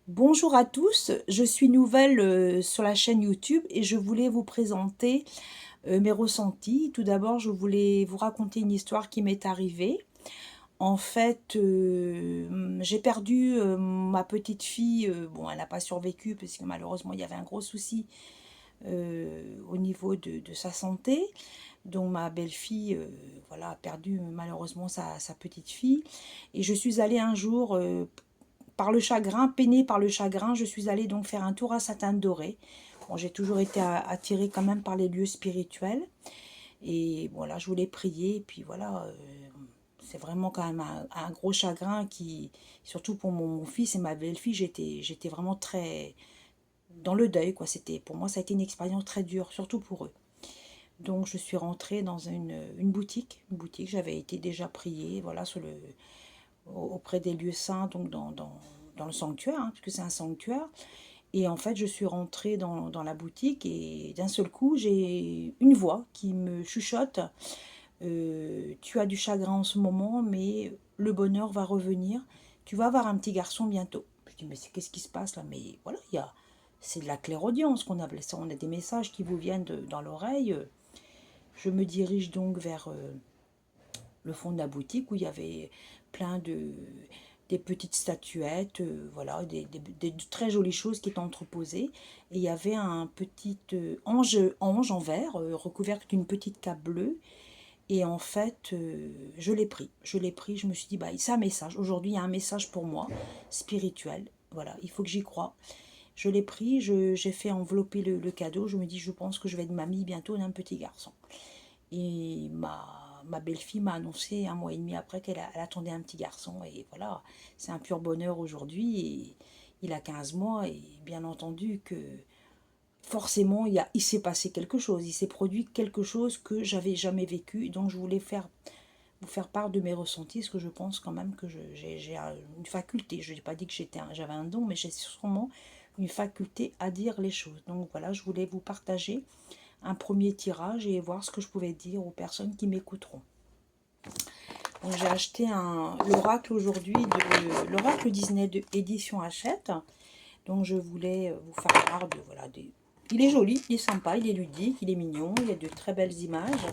Bonjour à tous, je suis nouvelle sur la chaîne YouTube et je voulais vous présenter mes ressentis. Tout d'abord, je voulais vous raconter une histoire qui m'est arrivée. En fait, j'ai perdu ma petite fille. Bon, elle n'a pas survécu parce que malheureusement, il y avait un gros souci au niveau de sa santé. Donc ma belle-fille voilà, a perdu malheureusement sa petite fille. Et je suis allée un jour par le chagrin, peinée par le chagrin, je suis allée donc faire un tour à Sainte-Anne-d'Auray. Bon, j'ai toujours été attirée quand même par les lieux spirituels. Et voilà, je voulais prier. Et puis voilà, c'est vraiment quand même un gros chagrin qui, surtout pour mon fils et ma belle-fille, j'étais vraiment très dans le deuil, quoi. Pour moi, ça a été une expérience très dure, surtout pour eux. Donc, je suis rentrée dans une boutique, j'avais été déjà priée, voilà, auprès des lieux saints, donc dans le sanctuaire, hein, puisque c'est un sanctuaire. Et en fait, je suis rentrée dans la boutique et d'un seul coup, j'ai une voix qui me chuchote. Tu as du chagrin en ce moment, mais le bonheur va revenir. Tu vas avoir un petit garçon bientôt. Je dis, mais qu'est-ce qui se passe là? Mais voilà, c'est de la clairaudience qu'on appelle ça. On a des messages qui vous viennent dans l'oreille. Je me dirige donc vers le fond de la boutique où il y avait plein des petites statuettes, voilà, des très jolies choses qui étaient entreposées. Et il y avait un petit ange en verre, recouvert d'une petite cape bleue. Et en fait, je l'ai pris. Je me suis dit, bah, c'est un message. Aujourd'hui, il y a un message pour moi, spirituel. Voilà, il faut que j'y croie. Je l'ai pris, j'ai fait envelopper le cadeau. Je me dis, je pense que je vais être mamie bientôt d'un petit garçon. Et ma belle-fille m'a annoncé un mois et demi après elle attendait un petit garçon. Et voilà, c'est un pur bonheur aujourd'hui. Et il a 15 mois. Et bien entendu que forcément, il s'est passé quelque chose. Il s'est produit quelque chose que j'avais jamais vécu. Donc je voulais vous faire part de mes ressentis. Parce que je pense quand même que j'ai une faculté. Je n'ai pas dit que j'avais un don, mais j'ai sûrement une faculté à dire les choses. Donc voilà, je voulais vous partager un premier tirage et voir ce que je pouvais dire aux personnes qui m'écouteront. Donc j'ai acheté l'oracle aujourd'hui de l'oracle Disney de édition Hachette. Donc je voulais vous faire part de voilà il est joli, il est sympa, il est ludique, il est mignon, il y a de très belles images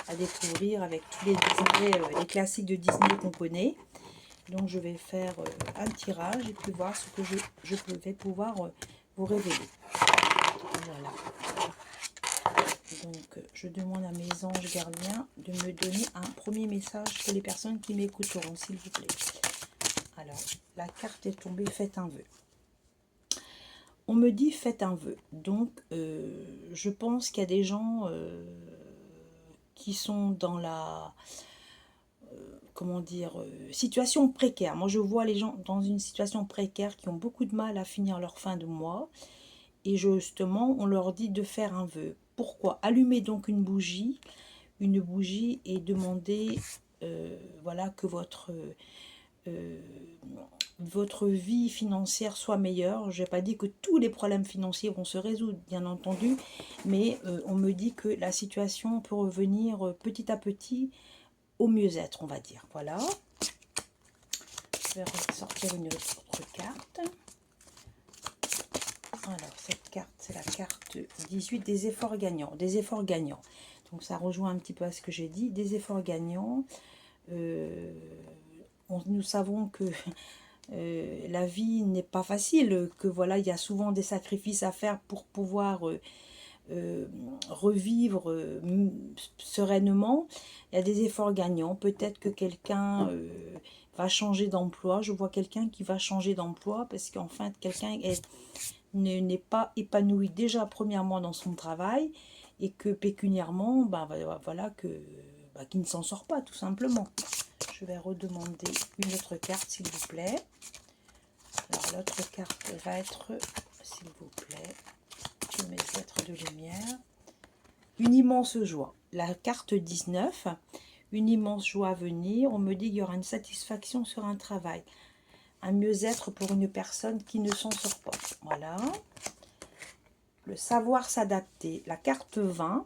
à découvrir avec tous les Disney, les classiques de Disney qu'on connaît. Donc je vais faire un tirage et puis voir ce que je vais pouvoir vous révéler. Voilà. Donc, je demande à mes anges gardiens de me donner un premier message pour les personnes qui m'écouteront, s'il vous plaît. Alors, la carte est tombée, faites un vœu. On me dit faites un vœu. Donc, je pense qu'il y a des gens qui sont dans la, comment dire, situation précaire. Moi, je vois les gens dans une situation précaire qui ont beaucoup de mal à finir leur fin de mois. Et justement, on leur dit de faire un vœu. Pourquoi? Allumer donc une bougie et demander voilà, que euh, votre vie financière soit meilleure. Je n'ai pas dit que tous les problèmes financiers vont se résoudre, bien entendu, mais on me dit que la situation peut revenir petit à petit au mieux-être, on va dire. Voilà. Je vais sortir une autre carte. Alors, cette carte, c'est la carte 18 des efforts gagnants. Des efforts gagnants. Donc, ça rejoint un petit peu à ce que j'ai dit. Des efforts gagnants. Nous savons que la vie n'est pas facile, que voilà, il y a souvent des sacrifices à faire pour pouvoir revivre sereinement. Il y a des efforts gagnants. Peut-être que quelqu'un va changer d'emploi. Je vois quelqu'un qui va changer d'emploi parce qu'en fait, quelqu'un n'est pas épanoui déjà premièrement dans son travail et que pécuniairement, ben, voilà, qu'il ne s'en sort pas tout simplement. Je vais redemander une autre carte, s'il vous plaît. Alors, l'autre carte va être, s'il vous plaît, je mets lettres de lumière. Une immense joie. La carte 19, une immense joie à venir. On me dit qu'il y aura une satisfaction sur un travail. Un mieux-être pour une personne qui ne s'en sort pas. Voilà. Le savoir s'adapter. La carte 20.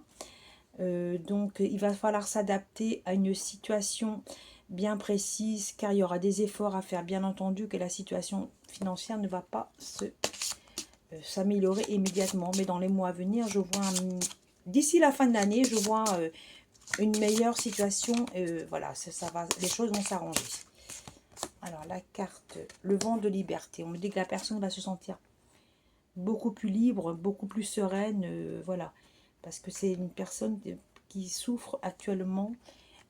Donc, il va falloir s'adapter à une situation bien précise, car il y aura des efforts à faire. Bien entendu que la situation financière ne va pas s'améliorer immédiatement, mais dans les mois à venir, je vois, d'ici la fin de l'année, je vois une meilleure situation. Voilà, ça va, les choses vont s'arranger. Alors la carte, le vent de liberté. On me dit que la personne va se sentir beaucoup plus libre, beaucoup plus sereine, voilà. Parce que c'est une personne qui souffre actuellement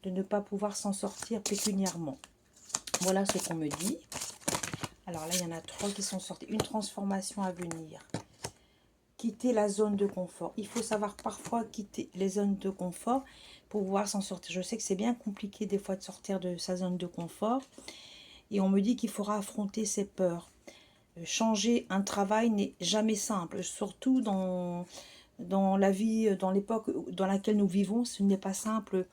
de ne pas pouvoir s'en sortir pécuniairement. Voilà ce qu'on me dit. Alors là, il y en a 3 qui sont sortis. Une transformation à venir. Quitter la zone de confort. Il faut savoir parfois quitter les zones de confort pour pouvoir s'en sortir. Je sais que c'est bien compliqué des fois de sortir de sa zone de confort. Et on me dit qu'il faudra affronter ses peurs. Changer un travail n'est jamais simple, surtout dans la vie, dans l'époque dans laquelle nous vivons. Ce n'est pas simple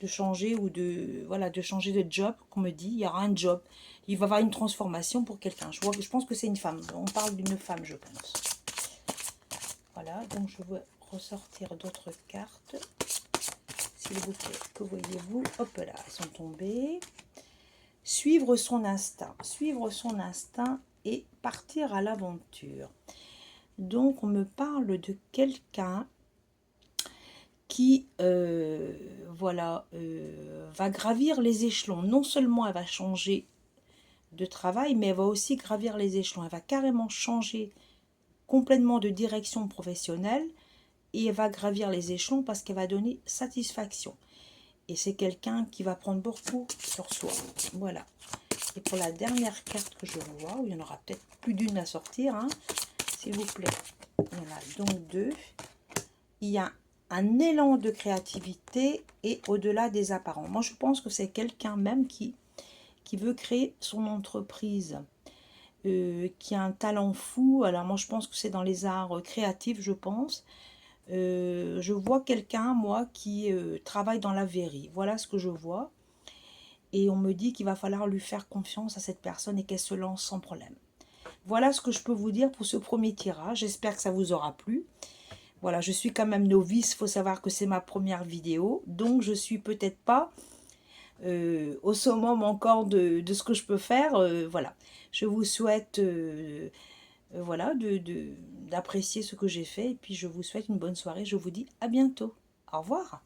de changer ou de, voilà, de changer de job, qu'on me dit. Il y aura un job, il va y avoir une transformation pour quelqu'un. Je pense que c'est une femme, on parle d'une femme, je pense. Voilà, donc je vais ressortir d'autres cartes, s'il vous plaît. Que voyez-vous? Hop là, elles sont tombées. Suivre son instinct, et partir à l'aventure. Donc on me parle de quelqu'un qui voilà, va gravir les échelons. Non seulement elle va changer de travail, mais elle va aussi gravir les échelons. Elle va carrément changer complètement de direction professionnelle et elle va gravir les échelons parce qu'elle va donner satisfaction. Et c'est quelqu'un qui va prendre beaucoup sur soi. Voilà. Et pour la dernière carte que je vois, il y en aura peut-être plus d'une à sortir, hein, s'il vous plaît. Il y en a donc 2. Il y a un élan de créativité et au-delà des apparences. Moi, je pense que c'est quelqu'un même qui veut créer son entreprise, qui a un talent fou. Alors moi, je pense que c'est dans les arts créatifs, je pense. Je vois quelqu'un, moi, qui travaille dans la verrerie. Voilà ce que je vois. Et on me dit qu'il va falloir lui faire confiance à cette personne et qu'elle se lance sans problème. Voilà ce que je peux vous dire pour ce premier tirage. J'espère que ça vous aura plu. Voilà, je suis quand même novice. Il faut savoir que c'est ma première vidéo. Donc, je suis peut-être pas au summum encore de ce que je peux faire. Voilà, je vous souhaite voilà, d'apprécier ce que j'ai fait. Et puis, je vous souhaite une bonne soirée. Je vous dis à bientôt. Au revoir.